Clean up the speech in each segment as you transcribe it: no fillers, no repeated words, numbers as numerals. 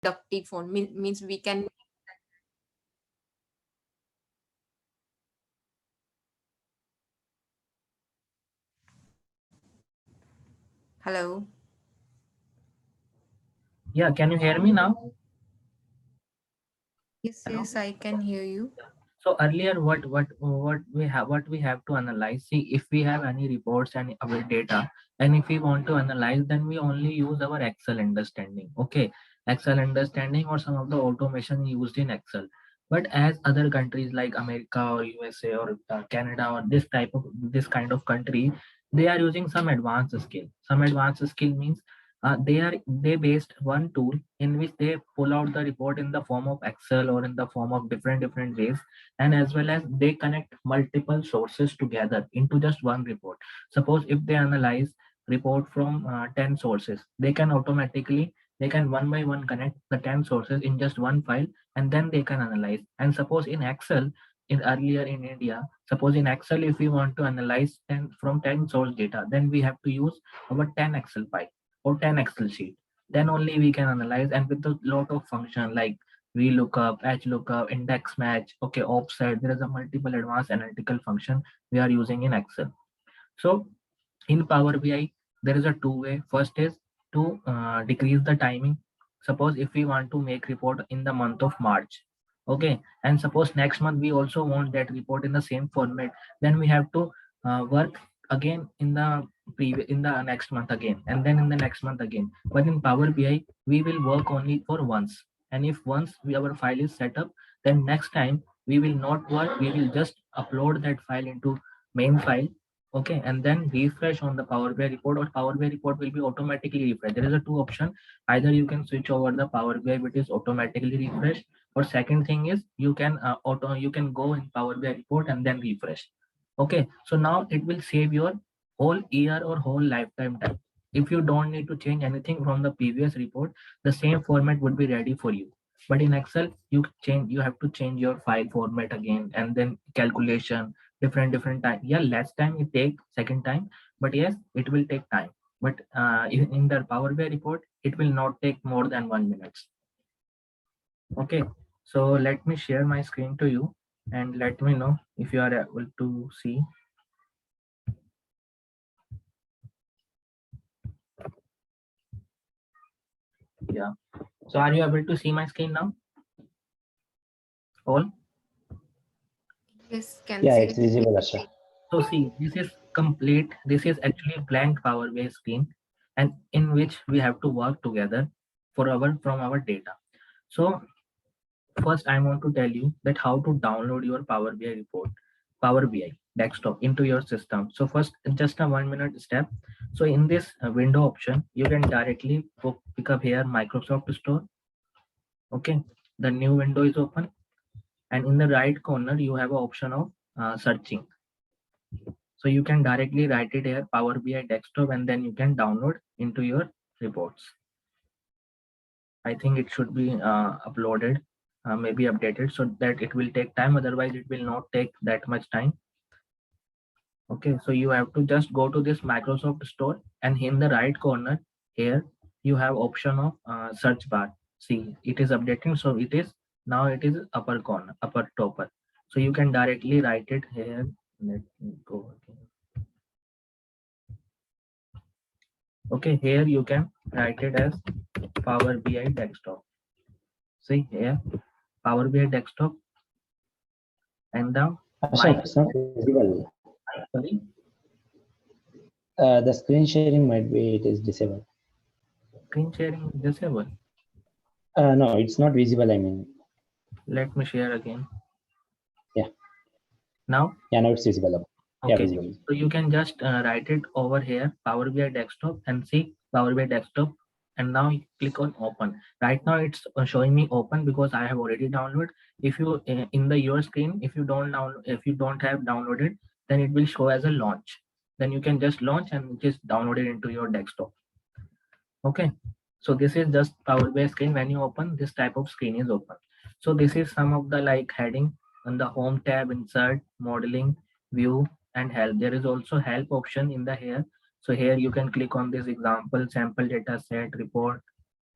productive phone means we can. Hello. Yeah, can you hear me now? Yes, I can hear you. So earlier, what we have to analyze. See, if we have any reports and our data, and if we want to analyze, then we only use our Excel understanding. Okay, Excel understanding or some of the automation used in Excel. But as other countries like America or USA or Canada or this kind of country, they are using some advanced skill. Some advanced skill means they based one tool in which they pull out the report in the form of Excel or in the form of different ways, and as well as they connect multiple sources together into just one report. Suppose if they analyze report from 10 sources, they can one by one connect the 10 sources in just one file, and then they can analyze. And suppose in Excel, in earlier in India, suppose in Excel, if we want to analyze 10 from 10 source data, then we have to use our 10 Excel file or 10 Excel sheet. Then only we can analyze, and with a lot of function like VLOOKUP, HLOOKUP, index match, okay, offset. There is a multiple advanced analytical function we are using in Excel. So in Power BI, there is a two-way. First is to decrease the timing. Suppose if we want to make report in the month of March, okay, and suppose next month we also want that report in the same format, then we have to work again in the in the next month again, and then in the next month again. But in Power BI, we will work only for once, and if once our file is set up, then next time we will not work. We will just upload that file into main file. Okay, and then refresh on the Power BI report, or Power BI report will be automatically refreshed. There is a two option. Either you can switch over the Power BI, which is automatically refreshed, or second thing is you can go in Power BI report and then refresh. Okay, so now it will save your whole year or whole lifetime time. If you don't need to change anything from the previous report, the same format would be ready for you. But in Excel, you have to change your file format again, and then calculation, different time. Yeah, less time it take second time, but yes, it will take time. But in the Power BI report, it will not take more than 1 minute. Okay, so let me share my screen to you, and let me know if you are able to see. Yeah, so are you able to see my screen now? All. Yes, can Yeah, see. it's visible, Asha. So see, this is complete. This is actually a blank Power BI screen, and in which we have to work together for our from our data. So first, I want to tell you that how to download your Power BI report, Power BI desktop into your system. So first, just a 1 minute step. So in this window option, you can directly pick up here Microsoft Store. Okay, the new window is open, and in the right corner, you have an option of searching. So you can directly write it here, Power BI desktop, and then you can download into your reports. I think it should be uploaded, maybe updated, so that it will take time. Otherwise, it will not take that much time. Okay, so you have to just go to this Microsoft Store, and in the right corner here, you have option of search bar. See, it is updating, so it is now it is upper corner, upper topper. So you can directly write it here. Let me go again. Okay, here you can write it as Power BI desktop. See here, Power BI desktop, and the Asha, mic. it's not visible. Sorry, The screen sharing might be it is disabled. screen sharing is disabled. No, it's not visible. I mean, Let me share again. yeah, Now, yeah, now it's visible. Yeah, okay. visible. So you can just write it over here, Power BI desktop, and see Power BI desktop. And now you click on open. Right now it's showing me open because I have already downloaded. If you in the your screen, if you don't have downloaded, then it will show as a launch. Then you can just launch and just download it into your desktop. Okay, so this is just Power BI screen. When you open, this type of screen is open. So this is some of the like heading on the home tab, insert, modeling, view, and help. There is also help option in the here. So here you can click on this example, sample data set, report,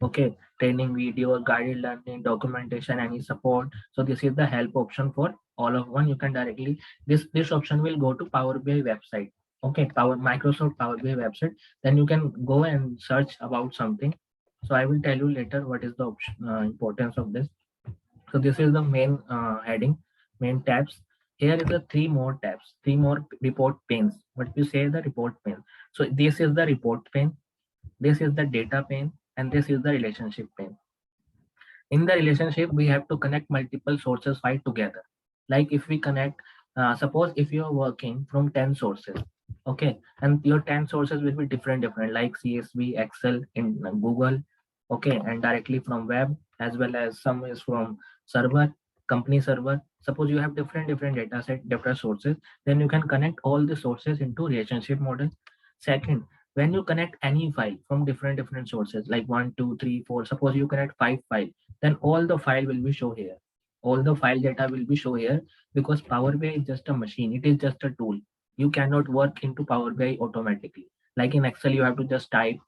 Okay, training video, guided learning, documentation, any support. So this is the help option for all of one. You can directly, this option will go to Power BI website. Okay, Microsoft Power BI website. Then you can go and search about something. So I will tell you later what is the option, importance of this. So this is the main heading, main tabs. Here is the three more tabs, three more report panes. What we say the report pane. So this is the report pane, this is the data pane, and this is the relationship pane. In the relationship, we have to connect multiple sources file together. Like if we connect, suppose if you are working from 10 sources, okay, and your 10 sources will be different, like CSV, Excel, in Google, okay, and directly from web, as well as some is from server, company server. Suppose you have different data set, different sources, then you can connect all the sources into relationship model. Second, when you connect any file from different sources, like 1, 2, 3, 4, suppose you connect 5 files, then all the file will be show here. All the file data will be show here, because Power BI is just a machine. It is just a tool. You cannot work into Power BI automatically. Like in Excel, you have to just type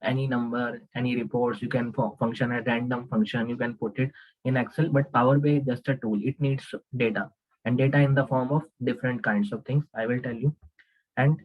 any number, any reports. You can function a random function. You can put it in Excel, but Power BI is just a tool. It needs data, and data in the form of different kinds of things. I will tell you. And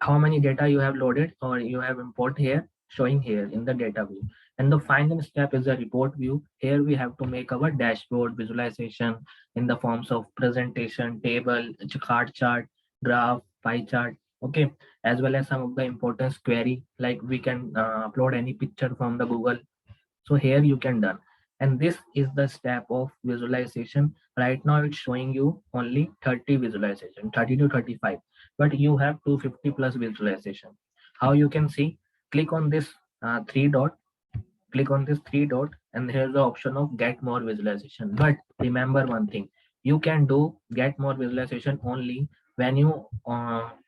how many data you have loaded or you have import here, showing here in the data view. And the final step is the report view. Here we have to make our dashboard visualization in the forms of presentation, table, card chart, graph, pie chart, okay, as well as some of the importance query, like we can upload any picture from the Google. So here you can done. And this is the step of visualization. Right now it's showing you only 30 visualization, 30 to 35, but you have 250 plus visualization. How you can see? Click on this three dot, click on this three dot, and here's the option of get more visualization. But remember one thing, you can do get more visualization only when you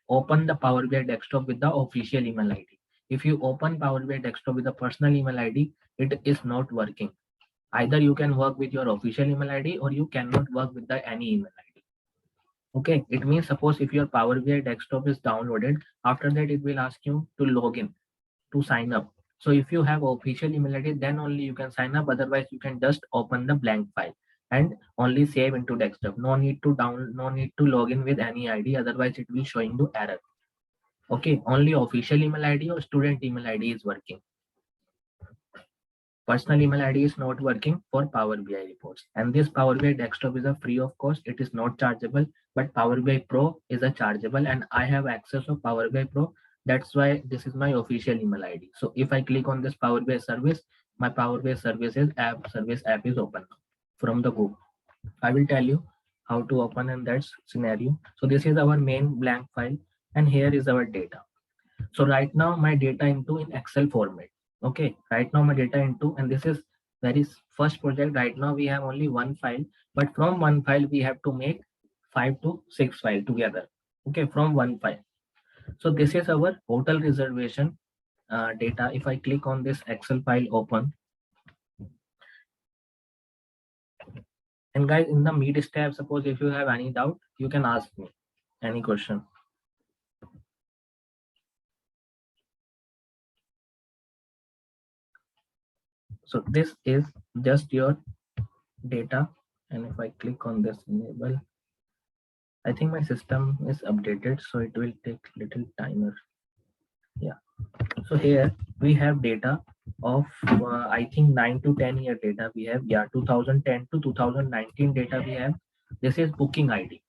open the Power BI desktop with the official email ID. If you open Power BI desktop with a personal email ID, it is not working. Either you can work with your official email ID or you cannot work with the any email ID. Okay, it means suppose if your Power BI desktop is downloaded, after that it will ask you to log in, to sign up. So if you have official email ID, then only you can sign up. Otherwise, you can just open the blank file and only save into desktop. No need to no need to log in with any ID. Otherwise, it will showing you error. Okay, only official email ID or student email ID is working. Personal email ID is not working for Power BI reports. And this Power BI desktop is a free of cost. It is not chargeable, but Power BI Pro is a chargeable, and I have access of Power BI Pro. That's why this is my official email ID. So if I click on this Power BI service, my Power BI services app is open from the Google. I will tell you how to open in that scenario. So this is our main blank file, and here is our data. So right now my data into in Excel format. Okay, right now my data into, and this is very first project. Right now we have only one file, but from one file we have to make 5 to 6 file together. Okay, from one file. So this is our hotel reservation data. If I click on this Excel file open, and guys, in the mid step, suppose if you have any doubt, you can ask me any question. So this is just your data, and if I click on this enable, I think my system is updated, so it will take little timer. Yeah. So here we have data of I think 9 to 10 year data we have. Yeah, 2010 to 2019 data we have. This is booking ID.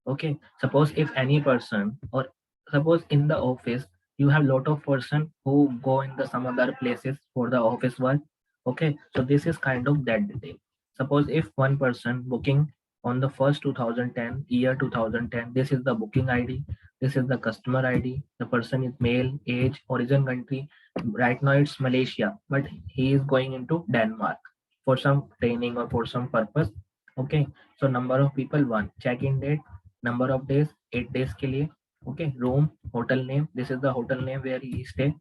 Okay. Suppose if any person, or suppose in the office you have lot of person who go in the some other places for the office work. Okay. So this is kind of that detail. Suppose if one person booking on the first 2010 year 2010, this is the booking ID, this is the customer ID, the person is male, age, origin country. Right now it's Malaysia, but he is going into Denmark for some training or for some purpose. Okay, so number of people, one. Check-in date, number of days, 8 days के लिए. Okay, room, hotel name, this is the hotel name where he stay.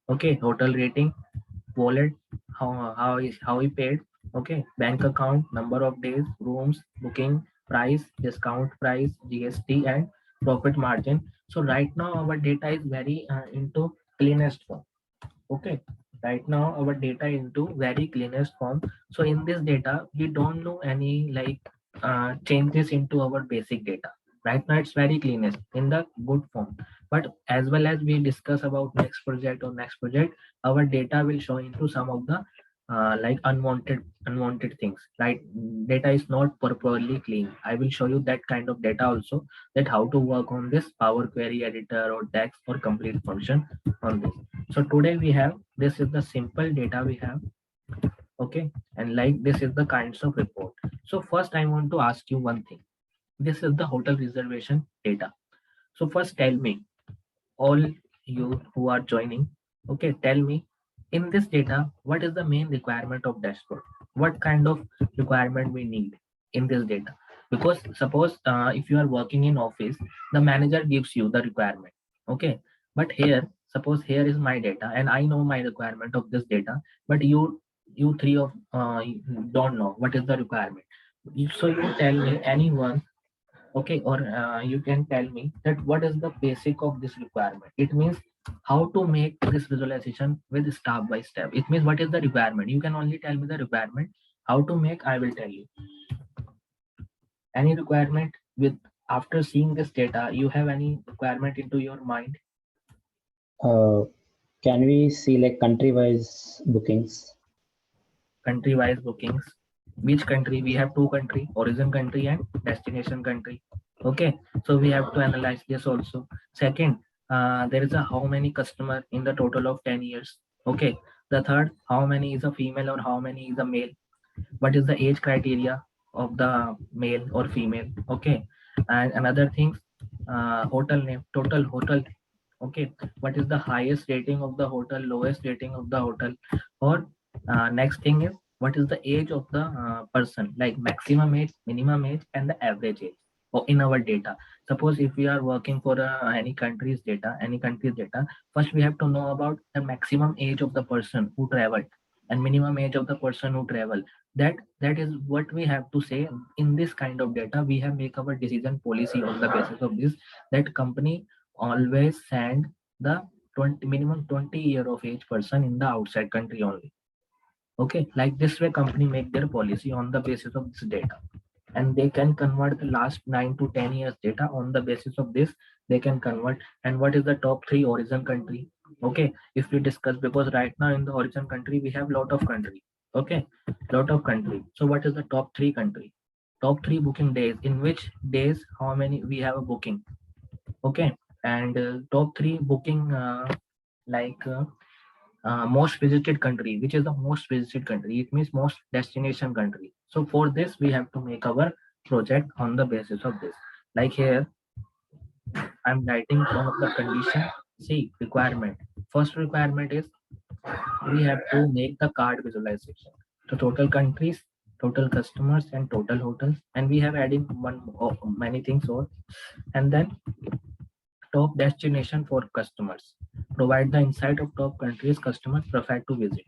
Okay, hotel rating, wallet, how he paid. Okay, bank account, number of days, rooms, booking, price, discount price, GST, and profit margin. So right now our data is very into cleanest form. Okay, right now our data into very cleanest form. So in this data we don't do any like changes into our basic data. Right now it's very cleanest in the good form, but as well as we discuss about next project, our data will show into some of the like unwanted things, right? Data is not properly clean. I will show you that kind of data also, that how to work on this Power Query editor or DAX or complete function on this. So today we have, this is the simple data we have, okay, and like this is the kinds of report. So first I want to ask you one thing. This is the hotel reservation data. So first tell me, all you who are joining, okay, tell me, in this data what is the main requirement of dashboard? What kind of requirement we need in this data? Because suppose if you are working in office, the manager gives you the requirement, okay, but here suppose here is my data and I know my requirement of this data, but you three of don't know what is the requirement. So you tell me anyone, okay, or you can tell me that what is the basic of this requirement. It means how to make this visualization with step by step. It means what is the requirement, you can only tell me the requirement. How to make, I will tell you. Any requirement with, after seeing this data, you have any requirement into your mind? Can we see like country-wise bookings? Country wise bookings. Which country? We have two country, origin country and destination country. Okay, so we have to analyze this also. Second, there is a how many customer in the total of 10 years. Okay, the third, how many is a female or how many is a male? What is the age criteria of the male or female? Okay, and another thing, hotel name, total hotel. Okay, what is the highest rating of the hotel, lowest rating of the hotel? Or next thing is, what is the age of the person, like maximum age, minimum age, and the average age, or in our data. Suppose if we are working for any country's data, first we have to know about the maximum age of the person who traveled and minimum age of the person who travel. That is what we have to say. In this kind of data we have make our decision policy on the basis of this, that company always send the 20 minimum 20-year of age person in the outside country only. Okay, like this way company make their policy on the basis of this data, and they can convert the last 9 to 10 years data. On the basis of this they can convert. And what is the top three origin country? Okay, if we discuss, because right now in the origin country we have lot of country, okay, lot of country. So what is the top three country, top three booking days, in which days how many we have a booking? Okay, and top three booking like most visited country, which is the most visited country, it means most destination country. So for this we have to make our project on the basis of this. Like here I'm writing one of the condition. See, requirement, first requirement is we have to make the card visualization, the total countries, total customers, and total hotels, and we have adding one many things over. And then top destination for customers, provide the insight of top countries customers prefer to visit.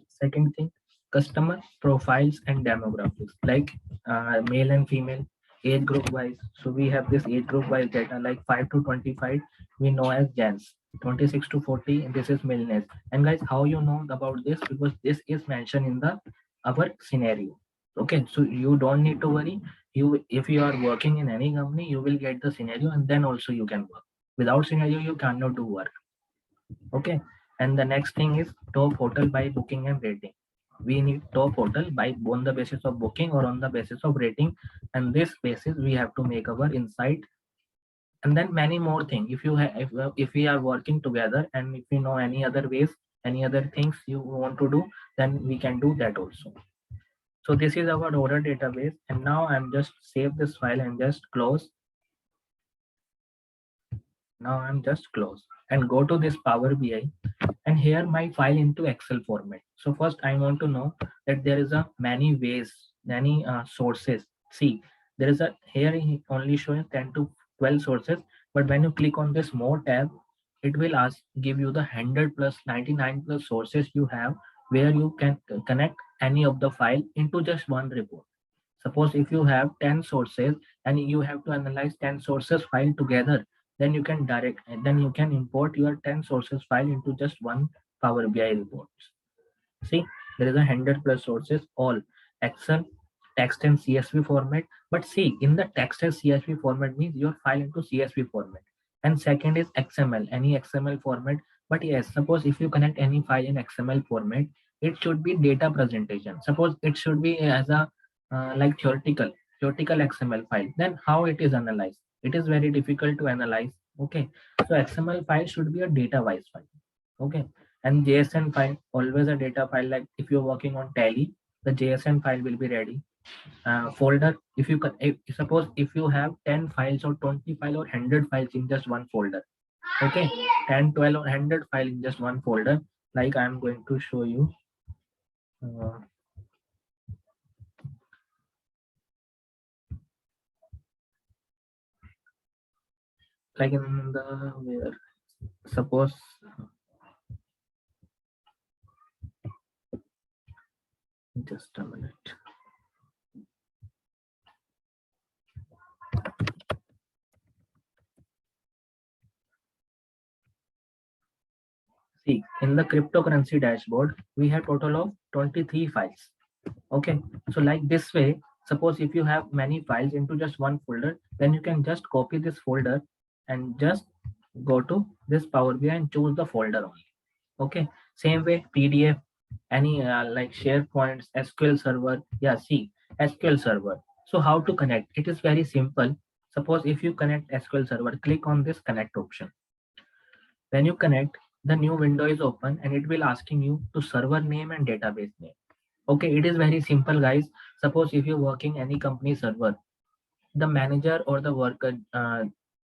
Second thing, customer profiles and demographics, like male and female, age group wise. So we have this age group wise data, like 5 to 25 we know as gens, 26 to 40 this is maleness. And guys, how you know about this? Because this is mentioned in the our scenario. Okay, so you don't need to worry. You, if you are working in any company, you will get the scenario and then also you can work. Without scenario you cannot do work. Okay, and the next thing is top hotel by booking and rating. We need top hotel by on the basis of booking or on the basis of rating, and this basis we have to make our insight. And then many more things. If you have, if we are working together and if we know any other ways, any other things you want to do, then we can do that also. So this is our order database, and now I'm just save this file and just close. Now I'm just close and go to this Power BI, and here my file into Excel format. So first I want to know that there is a many ways, many sources. See, there is a here only showing 10 to 12 sources, but when you click on this more tab, it will ask give you the 100 plus 99 plus sources you have, where you can connect any of the file into just one report. Suppose if you have 10 sources and you have to analyze 10 sources file together, then you can import your 10 sources file into just one Power BI reports. See, there is 100+ sources, all Excel, text and CSV format. But see, in the text and CSV format means your file into CSV format. And second is XML, any XML format. But yes, suppose if you connect any file in XML format, it should be data presentation. Suppose it should be as a like theoretical XML file. Then how it is analyzed? It is very difficult to analyze. Okay, so XML file should be a data wise file. Okay, and JSON file, always a data file. Like if you're working on Tally, the JSON file will be ready. Folder, if you can, suppose if you have 10 files or 20 files or 100 files in just one folder. Okay, 10, 12 or 100 files in just one folder. Like I'm going to show you. Like in the where, suppose just a minute. See, in the cryptocurrency dashboard, we have total of 23 files. Okay, so like this way, suppose if you have many files into just one folder, then you can just copy this folder and just go to this Power BI and choose the folder only. Okay, same way PDF, any like SharePoint, SQL Server. Yeah, see, SQL Server. So how to connect? It is very simple. Suppose if you connect SQL Server, click on this connect option. When you connect, the new window is open and it will asking you to server name and database name. Okay, it is very simple, guys. Suppose if you're working any company server, the manager or the worker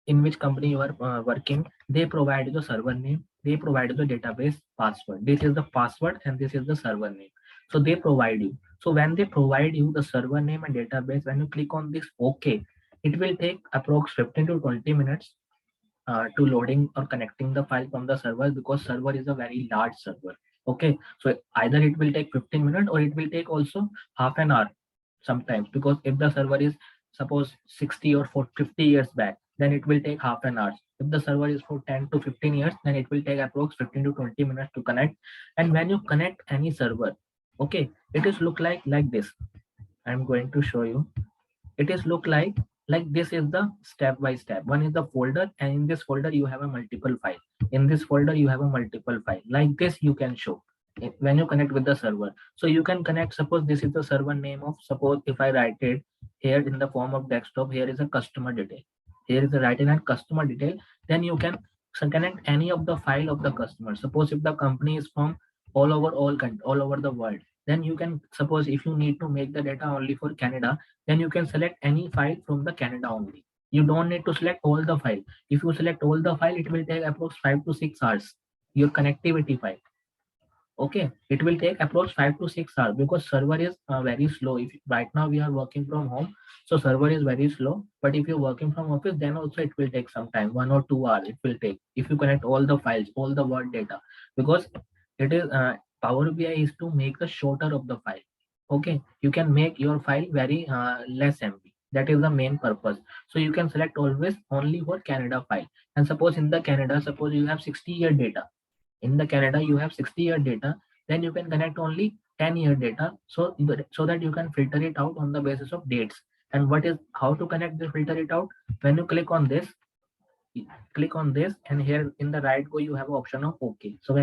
in which company you are working, they provide you the server name, they provide you the database password. This is the password and this is the server name. So they provide you. So when they provide you the server name and database, when you click on this OK, it will take approx 15 to 20 minutes to loading or connecting the file from the server, because server is a very large server. Okay, so either it will take 15 minutes or it will take also half an hour sometimes, because if the server is suppose 60 or 50 years back, then it will take half an hour. If the server is for 10 to 15 years, then it will take approx 15 to 20 minutes to connect. And when you connect any server, okay, it is look like this. I'm going to show you. It is look like this is the step by step. One is the folder, and in this folder you have a multiple file. In this folder you have a multiple file. Like this you can show when you connect with the server. So you can connect, suppose this is the server name of, suppose if I write it here in the form of desktop, here is a customer detail, here is the written and customer detail. Then you can connect any of the file of the customer. Suppose if the company is from all over the world, then you can, suppose if you need to make the data only for Canada, then you can select any file from the Canada only. You don't need to select all the file. If you select all the file, it will take approx 5 to 6 hours, your connectivity file. Okay, it will take approx 5 to 6 hours, because server is very slow. If right now we are working from home, so server is very slow. But if you're working from office, then also it will take some time, 1 or 2 hours it will take, if you connect all the files, all the word data. Because it is Power BI is to make the shorter of the file. Okay, you can make your file very less MB. That is the main purpose. So you can select always only for Canada file. And suppose in the Canada, suppose you have 60-year data. In the Canada you have 60-year data, then you can connect only 10-year data, so that you can filter it out on the basis of dates. And what is how to connect this, filter it out? When you click on this, and here in the right go you have an option of OK. So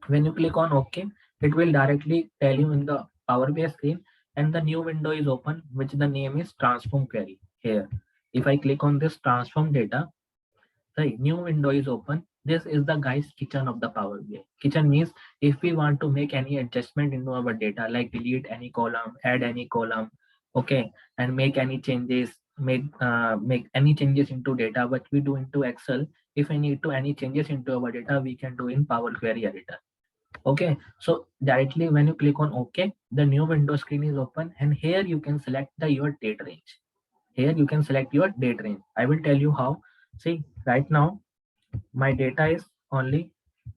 when you click on OK, it will directly tell you in the Power BI screen, and the new window is open, which the name is transform query. Here, if I click on this transform data, the new window is open. This is the guys kitchen of the Power BI. Kitchen means if we want to make any adjustment into our data, like delete any column, add any column, okay, and make any changes, make any changes into data, what we do into Excel. If we need to any changes into our data, we can do in Power Query Editor. Okay, so directly when you click on OK, the new window screen is open, and here you can select your date range. Here you can select your date range. I will tell you how. See, right now my data is only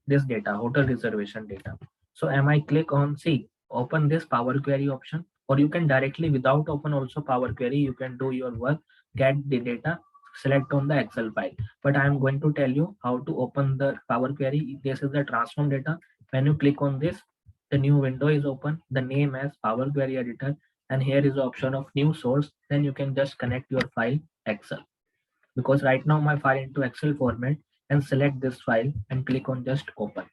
this data, hotel reservation data. So am I click on, see, open this Power Query option, or you can directly without open also Power Query, you can do your work, get the data, select on the Excel file. But I am going to tell you how to open the Power Query. This is the transform data. When you click on this, the new window is open, the name as Power Query Editor, and here is the option of new source. Then you can just connect your file Excel, because right now my file into Excel format, and select this file and click on just open.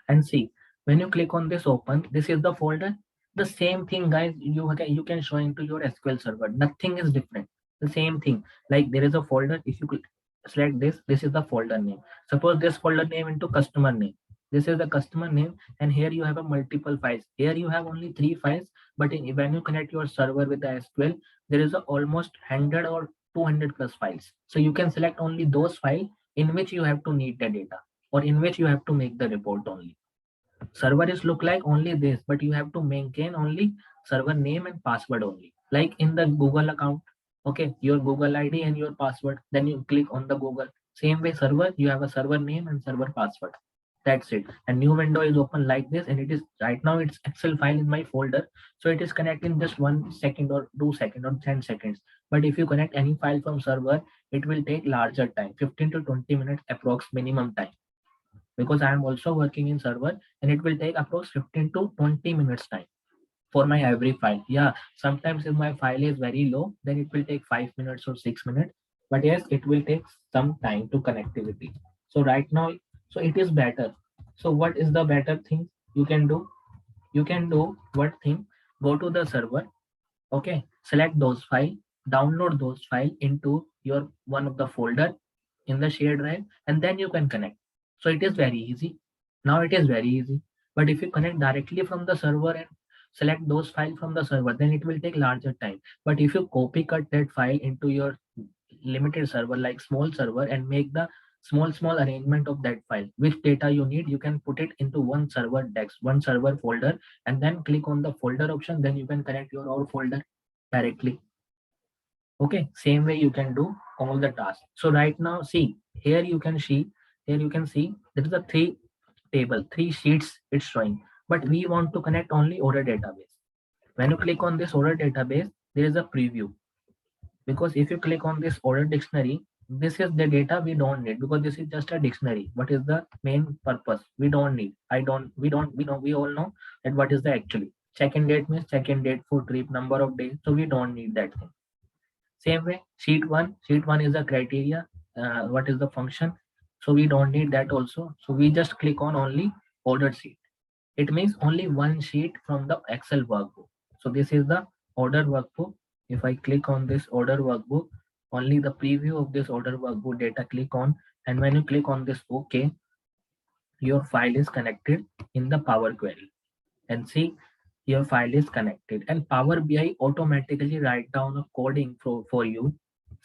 And see, when you click on this open, this is the folder. The same thing, guys, you can show into your SQL server. Nothing is different. The same thing. Like there is a folder. If you select this, this is the folder name. Suppose this folder name into customer name. This is the customer name, and here you have a multiple files. Here you have only 3 files, but when you connect your server with the SQL, there is a almost 100 or 200 plus files. So you can select only those files in which you have to need the data, or in which you have to make the report only. Server is look like only this, but you have to maintain only server name and password only, like in the Google account. Okay, your Google ID and your password, then you click on the Google. Same way server, you have a server name and server password. That's it. A new window is open like this, and it is right now it's Excel file in my folder, so it is connecting just 1 second or 2 seconds or 10 seconds. But if you connect any file from server, it will take larger time, 15 to 20 minutes approx minimum time, because I am also working in server, and it will take approx 15 to 20 minutes time for my every file. Yeah, sometimes if my file is very low, then it will take 5 minutes or 6 minutes. But yes, it will take some time to connectivity. So right now, so it is better. So what is the better thing you can do? You can do what thing? Go to the server. Okay, select those file, download those file into your one of the folder in the shared drive, and then you can connect. So it is very easy. Now it is very easy. But if you connect directly from the server and select those file from the server, then it will take larger time. But if you copy cut that file into your limited server, like small server, and make the small arrangement of that file, which data you need, you can put it into one server desk, one server folder, and then click on the folder option. Then you can connect your all folder directly. Okay, same way you can do all the tasks. So right now, see, here you can see, there is a three sheets it's showing, but we want to connect only order database. When you click on this order database, there is a preview, because if you click on this order dictionary, this is the data we don't need, because this is just a dictionary. What is the main purpose? We don't need. We all know that what is the actually check-in date means check-in date for trip number of days, so we don't need that thing. Same way, sheet one is the criteria, what is the function, so we don't need that also. So we just click on only ordered sheet. It means only one sheet from the Excel workbook. So this is the order workbook. If I click on this order workbook, only the preview of this order workbook data click on, and when you click on this OK, your file is connected in the Power Query. And see, your file is connected, and Power BI automatically write down the coding for you.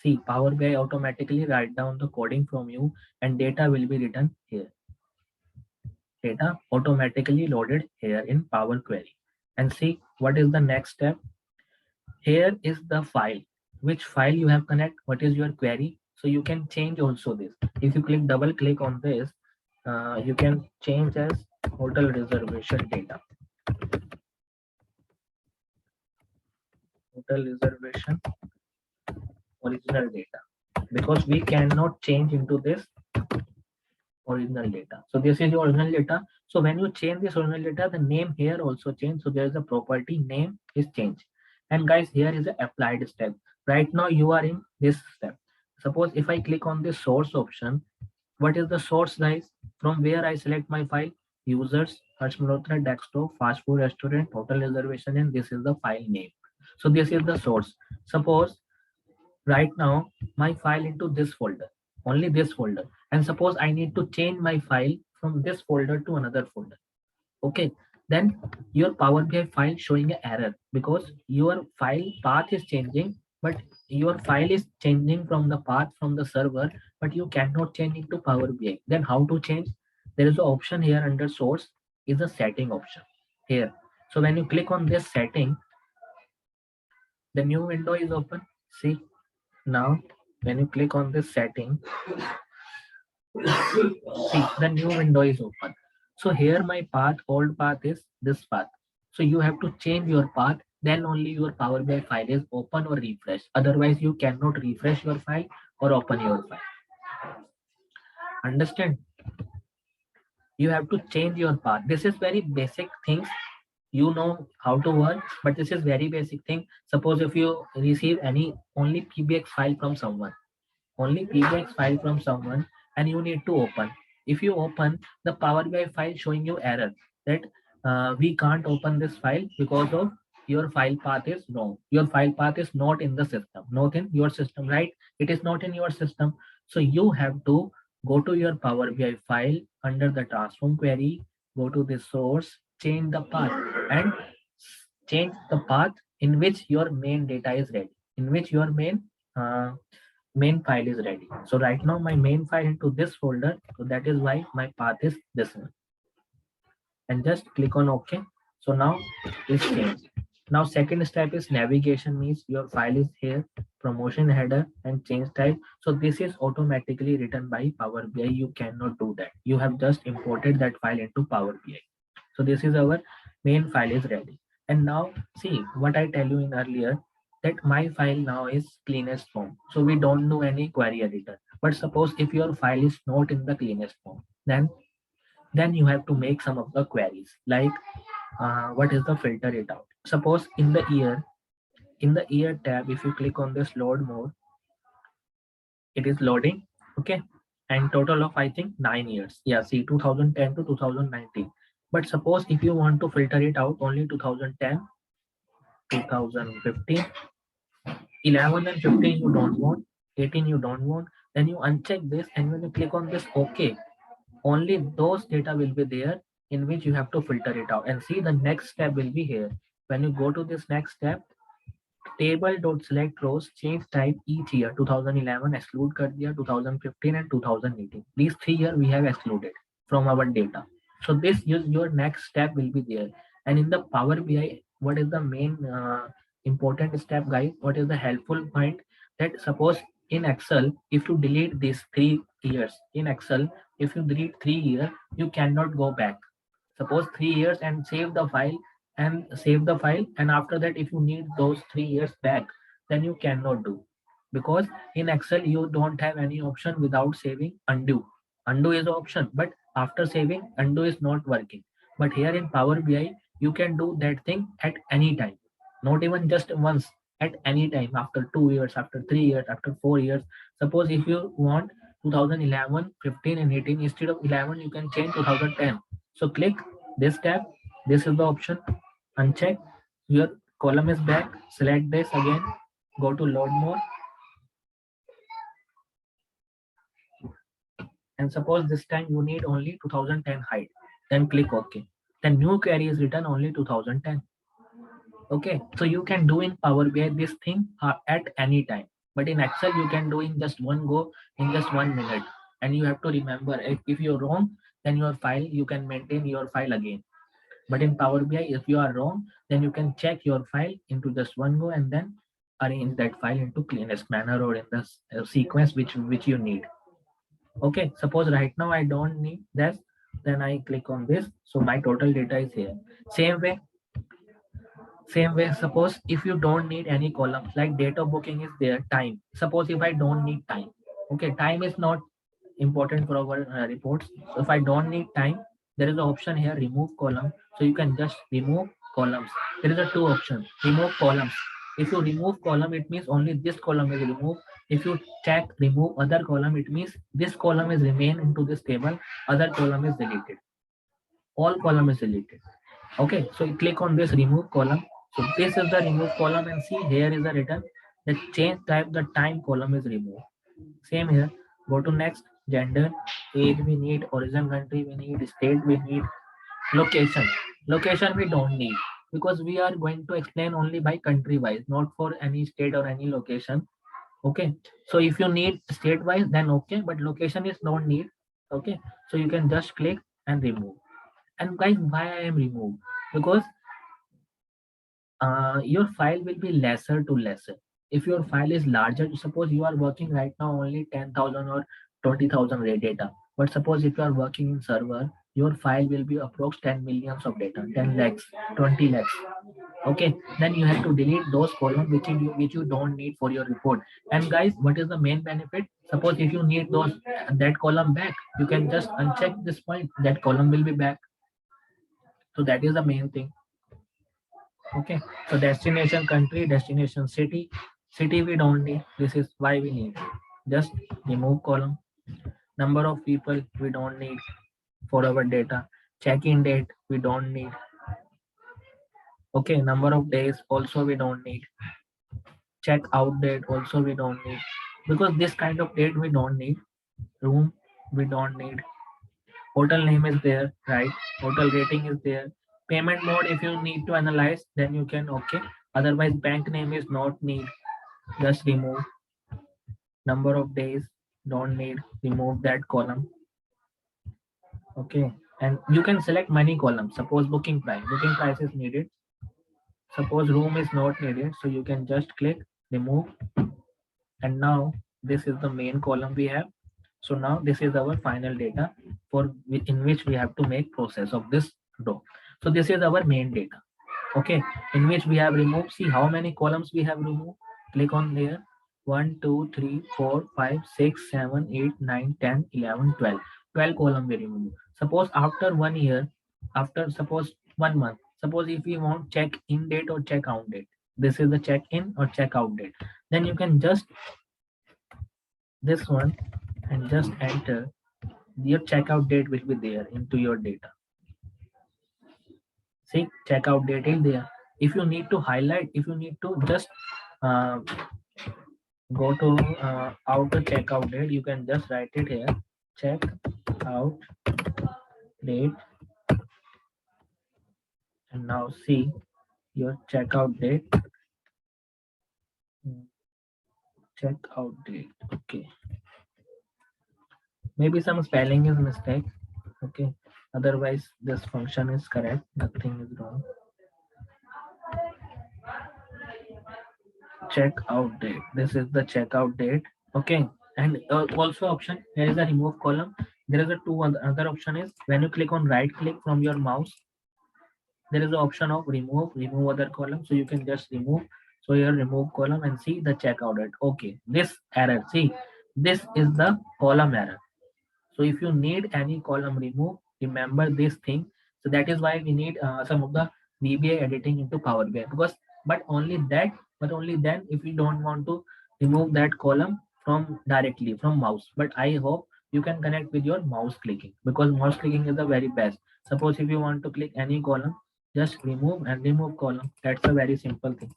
See, Power BI automatically write down the coding from you, and data will be written here. Data automatically loaded here in Power Query. And see, what is the next step? Here is the file. Which file you have connect? What is your query? So you can change also this. If you double click on this, you can change as hotel reservation data. Hotel reservation original data, because we cannot change into this original data. So this is your original data. So when you change this original data, the name here also change. So there is a property name is changed. And guys, here is the applied step. Right now you are in this step. Suppose if I click on this source option, what is the source, guys? From where I select my file? Users, Harsh Malhotra, desktop, fast food restaurant, hotel reservation, and this is the file name. So this is the source. Suppose right now my file into this folder, only this folder, and suppose I need to change my file from this folder to another folder. Okay, then your Power BI file showing an error, because your file path is changing, but your file is changing from the path from the server, but you cannot change it to Power BI. Then how to change? There is an option here under source, is a setting option here. So when you click on this setting, the new window is open. See, now when you click on this setting, see, the new window is open. So here my path, old path is this path. So you have to change your path then only your Power BI file is open or refreshed. Otherwise, you cannot refresh your file or open your file. Understand? You have to change your path. This is very basic things. You know how to work, but this is very basic thing. Suppose if you receive any only PBX file from someone, only PBX file from someone, and you need to open. If you open the Power BI file showing you error that we can't open this file because of your file path is wrong. Your file path is not in the system, not in your system, right? It is not in your system. So you have to go to your Power BI file under the transform query, go to the source, change the path, and change the path in which your main data is ready, in which your main file is ready. So right now my main file into this folder. So that is why my path is this one. And just click on OK. So now it's changed. Now second step is navigation, means your file is here, promotion header and change type. So this is automatically written by Power BI. You cannot do that. You have just imported that file into Power BI. So this is our main file is ready. And now see what I tell you in earlier, that my file now is cleanest form. So we don't do any query editor. But suppose if your file is not in the cleanest form, then you have to make some of the queries like what is the filter it out. Suppose in the year tab, if you click on this load mode, it is loading. Okay, and total of I think 9 years. Yeah, see 2010 to 2019. But suppose if you want to filter it out only 2010, 2015, 11 and 15 you don't want, 18 you don't want, then you uncheck this, and when you click on this OK, only those data will be there in which you have to filter it out. And see the next step will be here. When you go to this next step, table.select rows, change type each year, 2011 exclude kar diya, 2015 and 2018. These 3 years we have excluded from our data. So this is your next step will be there. And in the Power BI, what is the main important step, guys? What is the helpful point? That suppose in Excel, if you delete these 3 years in Excel, if you delete 3 years, you cannot go back. Suppose 3 years and save the file, and after that if you need those 3 years back, then you cannot do, because in Excel you don't have any option without saving. Undo is the option, but after saving, undo is not working. But here in Power BI, you can do that thing at any time, not even just once, at any time, after 2 years, after 3 years, after 4 years. Suppose if you want 2011, 15 and 18, instead of 11 you can change 2010. So click this tab. This is the option. Uncheck. Your column is back. Select this again. Go to load more. And suppose this time you need only 2010 height. Then click OK. Then new query is written only 2010. Okay. So you can do in Power BI this thing at any time. But in Excel, you can do in just one go, in just 1 minute. And you have to remember, if you're wrong, then your file, you can maintain your file again. But in Power BI, if you are wrong, then you can check your file into just one go and then arrange that file into cleanest manner or in the sequence which you need. Okay, suppose right now I don't need this, then I click on this. So my total data is here. Same way, suppose if you don't need any columns, like date of booking is there, time. Suppose if I don't need time, okay, time is not important for our reports. So if I don't need time, there is an option here, remove column. So you can just remove columns. There is a two options, remove columns. If you remove column, it means only this column is removed. If you check remove other column, it means this column is remain into this table, other column is deleted, all column is deleted. Okay, so you click on this remove column. So this is the remove column, and see here is the written the change type, the time column is removed. Same here. Go to next. Gender, age we need, origin country we need, state we need, location. Location we don't need, because we are going to explain only by country wise, not for any state or any location. Okay. So if you need state wise, then okay, but location is not need. Okay. So you can just click and remove. And guys, why I am remove? Because your file will be lesser to lesser. If your file is larger, suppose you are working right now only 10,000 or 20,000 data. But suppose if you are working in server your file will be approx 10 millions of data, 10 lakhs, 20 lakhs. Okay, then you have to delete those columns which you don't need for your report. And guys, what is the main benefit? Suppose if you need those that column back, you can just uncheck this point, that column will be back. So that is the main thing. Okay, so destination country, destination city, city we don't need, this is why we need. Just remove column. Number of people we don't need for our data. Check-in date we don't need. Okay, number of days also we don't need. Check out date also we don't need, because this kind of date we don't need. Room we don't need. Hotel name is there, right? Hotel rating is there. Payment mode, if you need to analyze, then you can. Okay, otherwise bank name is not need, just remove. Number of days don't need, remove that column. Okay, and you can select many columns. Suppose booking price is needed. Suppose room is not needed, so you can just click remove. And now this is the main column we have. So now this is our final data in which we have to make process of this row. So this is our main data. Okay, in which we have removed. See how many columns we have removed. Click on there. 1 2 3 4 5 6 7 8 9 10 11 12. 12 column we remove. Suppose after 1 year, after suppose 1 month, suppose if we want check in date or check out date, this is the check in or check out date, then you can just this one and just enter. Your checkout date will be there into your data. See, checkout date is there. If you need to highlight, if you need to just uh, go to outer checkout date, you can just write it here. Check out date. And now see your checkout date. Checkout date. Okay. Maybe some spelling is mistake. Okay. Otherwise, this function is correct. Nothing is wrong. Checkout date. This is the checkout date. Okay. And also option, here is a remove column. There is a other option is when you click on right click from your mouse, there is an option of remove other column. So you can just remove. So here remove column and see the checkout date. Okay. This error, see, this is the column error. So if you need any column remove, remember this thing. So that is why we need some of the VBA editing into Power BI, because but only then if you don't want to remove that column from directly from mouse. But I hope you can connect with your mouse clicking, because mouse clicking is the very best. Suppose if you want to click any column, just remove and remove column. That's a very simple thing.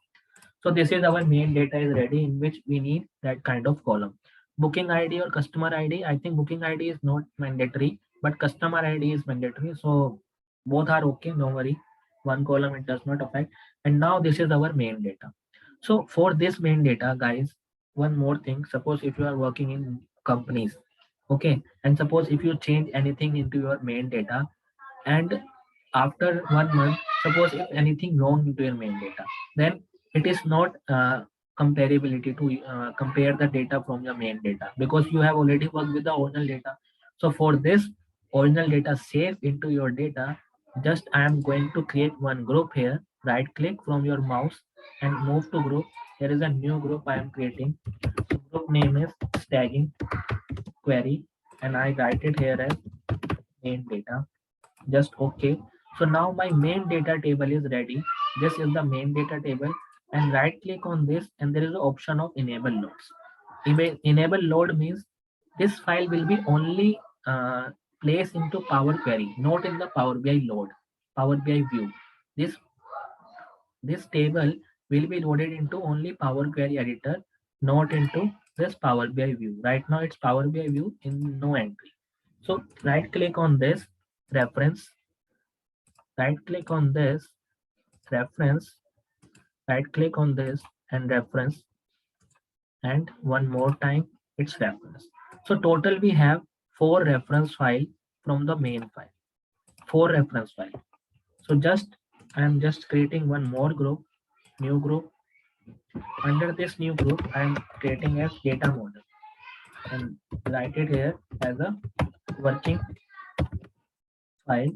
So this is our main data is ready, in which we need that kind of column. Booking ID or customer ID, I think booking ID is not mandatory, but customer ID is mandatory. So both are okay, don't worry. One column it does not affect. And now this is our main data. So for this main data, guys, one more thing. Suppose if you are working in companies, okay, and suppose if you change anything into your main data, and after 1 month, suppose if anything wrong into your main data, then it is not comparability to compare the data from your main data, because you have already worked with the original data. So for this original data save into your data, just I am going to create one group here. Right click from your mouse and move to group. There is a new group I am creating. So group name is tagging query, and I write it here as main data. Just okay. So now my main data table is ready. This is the main data table, and right click on this and there is an option of enable loads. Enable load means this file will be only placed into Power Query, not in the Power BI load, Power BI view. This table will be loaded into only Power Query editor, not into this Power BI view. Right now it's Power BI view in no entry. So right click on this reference, right click on this reference, right click on this and reference, and one more time it's reference. So total we have 4 reference file from the main file, 4 reference file. So just I am just creating one more group, new group. Under this new group I am creating as data model and write it here as a working file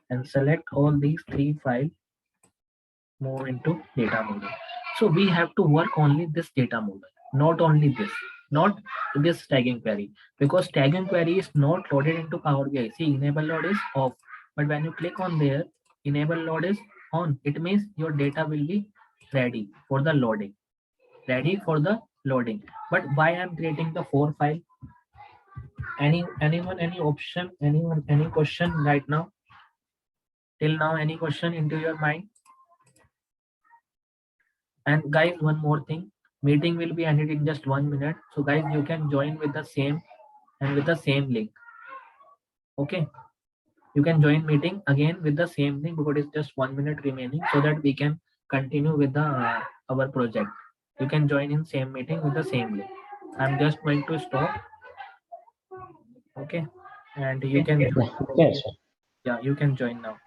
and select all these 3 files, move into data model. So we have to work only this data model, not only this, not this tagging query, because tagging query is not loaded into Power BI. See, enable load is off, but when you click on there, enable load is on. It means your data will be ready for the loading, ready for the loading. But why I'm creating the 4 file? Anyone, any option, anyone, any question right now? Till now, any question into your mind? And guys, one more thing, meeting will be ended in just 1 minute. So guys, you can join with the same and with the same link. Okay, you can join meeting again with the same thing because it's just 1 minute remaining, so that we can continue with the our project. You can join in same meeting with the same link. I'm just going to stop. Okay, and you can Yeah, okay, sure. yeah, you can join now.